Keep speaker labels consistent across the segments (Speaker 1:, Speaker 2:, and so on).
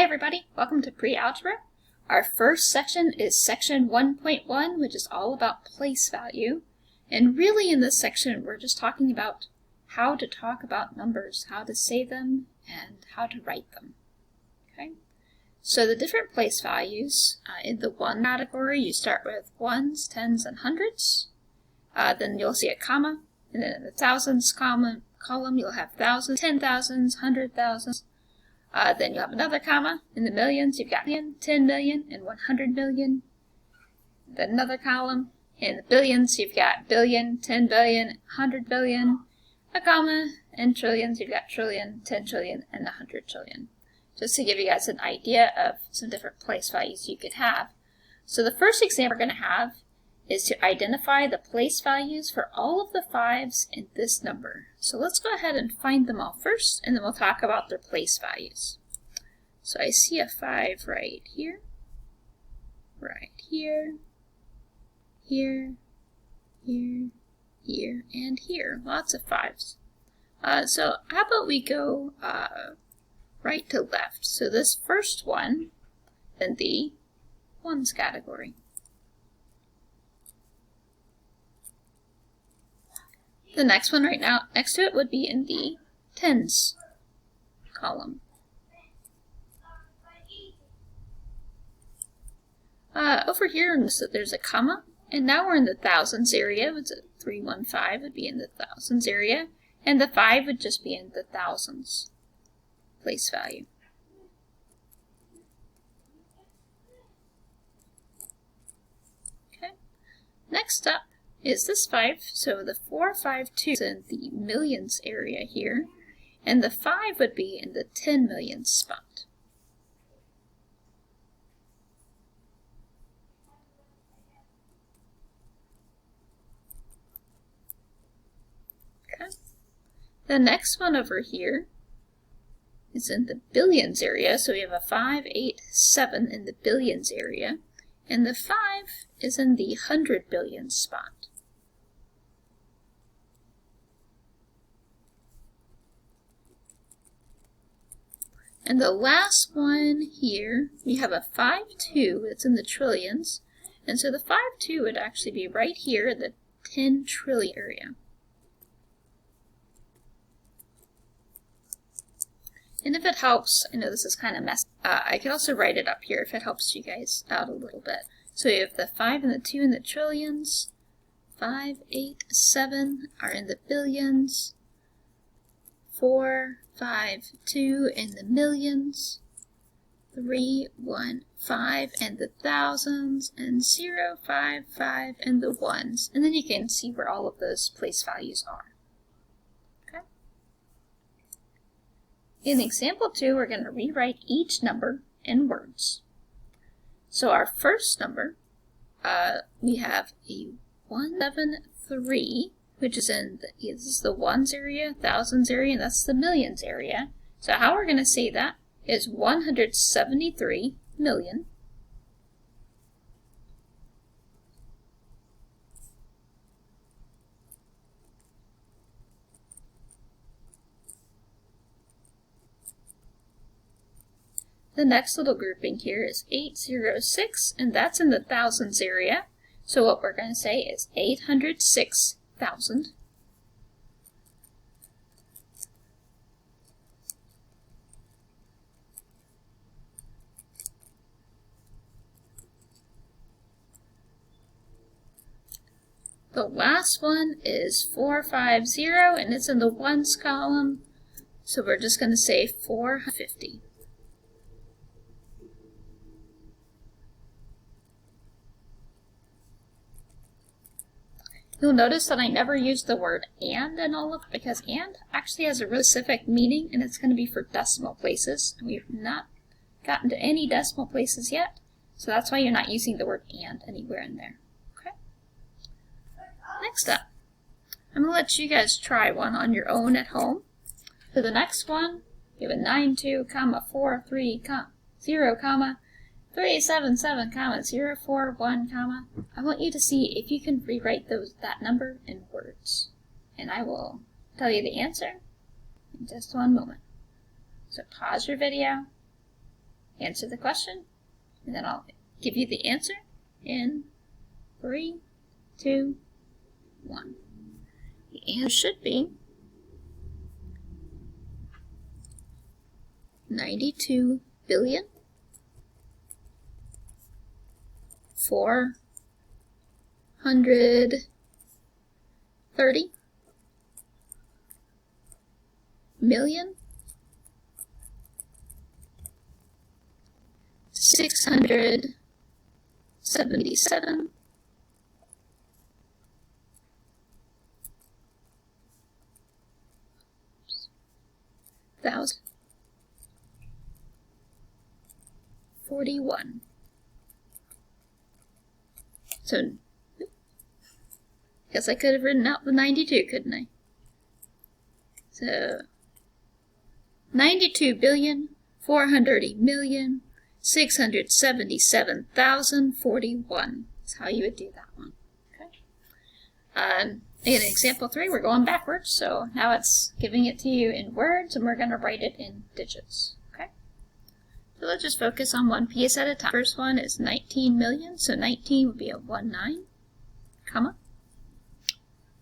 Speaker 1: everybody, welcome to PreAlgebra. Our first section is section 1.1, which is all about place value. And really in this section we're just talking about how to talk about numbers, how to say them, and how to write them. Okay. So the different place values, in the 1 category you start with ones, tens, and hundreds. Then you'll see a comma, and then in the thousands column you'll have thousands, 10,000s, 100,000s. Then you have another comma. In the millions, you've got million, 10 million, and 100 million. Then another column. In the billions, you've got billion, 10 billion, 100 billion. A comma. In trillions, you've got trillion, 10 trillion, and 100 trillion. Just to give you guys an idea of some different place values you could have. So the first example we're going to have is to identify the place values for all of the 5s in this number. So let's go ahead and find them all first, and then we'll talk about their place values. So I see a 5 right here, here, here, and here. Lots of 5s. So how about we go right to left. So this first one in the 1s category. The next one right now next to it would be in the tens column. Over here there's a comma, and now we're in the thousands area. It's a 315 would be in the thousands area, and the 5 would just be in the thousands place value. Okay. Next up is this 5, so the 452 is in the millions area here, and the 5 would be in the 10 million spot. Okay. The next one over here is in the billions area, so we have a 587 in the billions area, and the 5 is in the 100 billion spot. And the last one here, we have a 52, it's in the trillions, and so the 52 would actually be right here in the 10 trillion area. And if it helps, I know this is kind of messy, I could also write it up here if it helps you guys out a little bit. So we have the 5 and the 2 in the trillions, 5, 8, 7 are in the billions, 4, 5, 2 in the millions, 3, 1, 5 in the thousands, and 0, 5, 5 in the ones. And then you can see where all of those place values are. Okay. In example 2, we're going to rewrite each number in words. So our first number, we have a 173, which is in this is the ones area, thousands area, and that's the millions area. So how we're going to say that is 173 million. The next little grouping here is 806, and that's in the thousands area. So what we're going to say is 806,000. The last one is 450, and it's in the ones column. So we're just going to say 450. You'll notice that I never use the word and in all of it, because and actually has a really specific meaning, and it's going to be for decimal places. And we've not gotten to any decimal places yet, so that's why you're not using the word and anywhere in there. Okay. Next up, I'm going to let you guys try one on your own at home. For the next one, you have a 92, 43, 0, 377, 041, I want you to see if you can rewrite that number in words. And I will tell you the answer in just one moment. So pause your video answer the question, and then I'll give you the answer in 3, 2, 1. The answer should be 92 billion 430 million 677 thousand 41. So, guess I could have written out the 92, couldn't I? So, 92,480,677,041 is how you would do that one. Okay. In example 3, we're going backwards, so now it's giving it to you in words, and we're going to write it in digits. Okay. So let's just focus on one piece at a time. First one is 19 million, so 19 would be a 19, comma.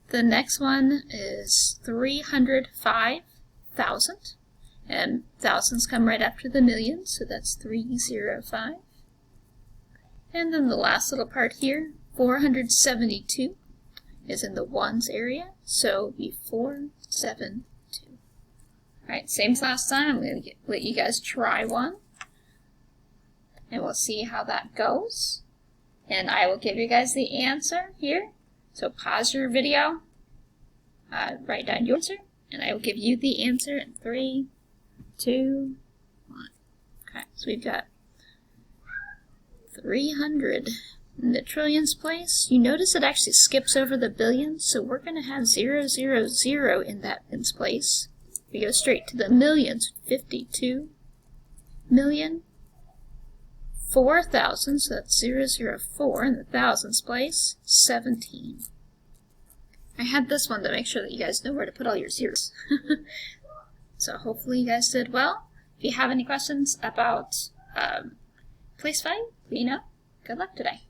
Speaker 1: The next one is 305,000, and thousands come right after the millions, so that's 305. And then the last little part here, 472, is in the ones area, so it would be 472. Alright, same as last time, I'm going to let you guys try one, and we'll see how that goes. And I will give you guys the answer here. So pause your video, write down your answer, and I will give you the answer in 3, 2, 1. Okay, so we've got 300 in the trillions place. You notice it actually skips over the billions, so we're going to have 0, 0, 0 in that ins place. We go straight to the millions, 52 million. 4,000, so that's 004 in the thousands place, 17. I had this one to make sure that you guys know where to put all your zeros. So hopefully you guys did well. If you have any questions about place value, let me know. Good luck today.